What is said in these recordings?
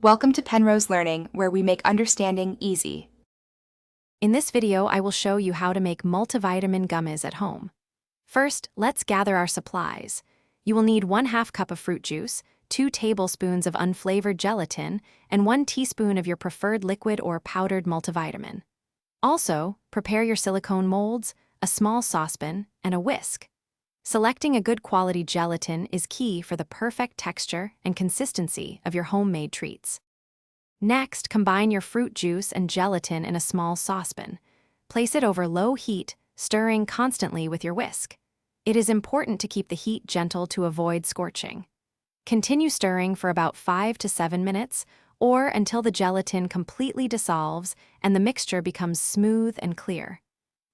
Welcome to Penrose Learning, where we make understanding easy. In this video, I will show you how to make multivitamin gummies at home. First, let's gather our supplies. You will need 1/2 cup of fruit juice, 2 tablespoons of unflavored gelatin, and 1 teaspoon of your preferred liquid or powdered multivitamin. Also, prepare your silicone molds, a small saucepan, and a whisk. Selecting a good quality gelatin is key for the perfect texture and consistency of your homemade treats. Next, combine your fruit juice and gelatin in a small saucepan. Place it over low heat, stirring constantly with your whisk. It is important to keep the heat gentle to avoid scorching. Continue stirring for about 5 to 7 minutes, or until the gelatin completely dissolves and the mixture becomes smooth and clear.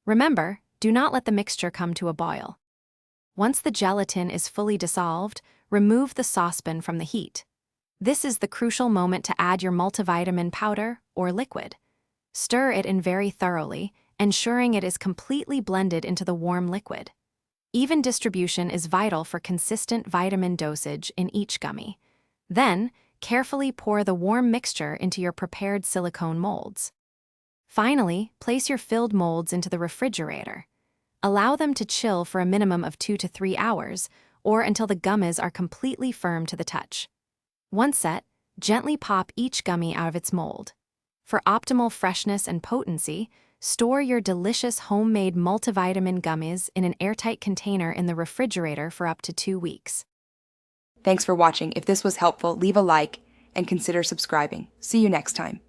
Remember, do not let the mixture come to a boil. Once the gelatin is fully dissolved, remove the saucepan from the heat. This is the crucial moment to add your multivitamin powder or liquid. Stir it in very thoroughly, ensuring it is completely blended into the warm liquid. Even distribution is vital for consistent vitamin dosage in each gummy. Then, carefully pour the warm mixture into your prepared silicone molds. Finally, place your filled molds into the refrigerator. Allow them to chill for a minimum of 2 to 3 hours, or until the gummies are completely firm to the touch. Once set, gently pop each gummy out of its mold. For optimal freshness and potency, store your delicious homemade multivitamin gummies in an airtight container in the refrigerator for up to 2 weeks. Thanks for watching. If this was helpful, leave a like and consider subscribing. See you next time.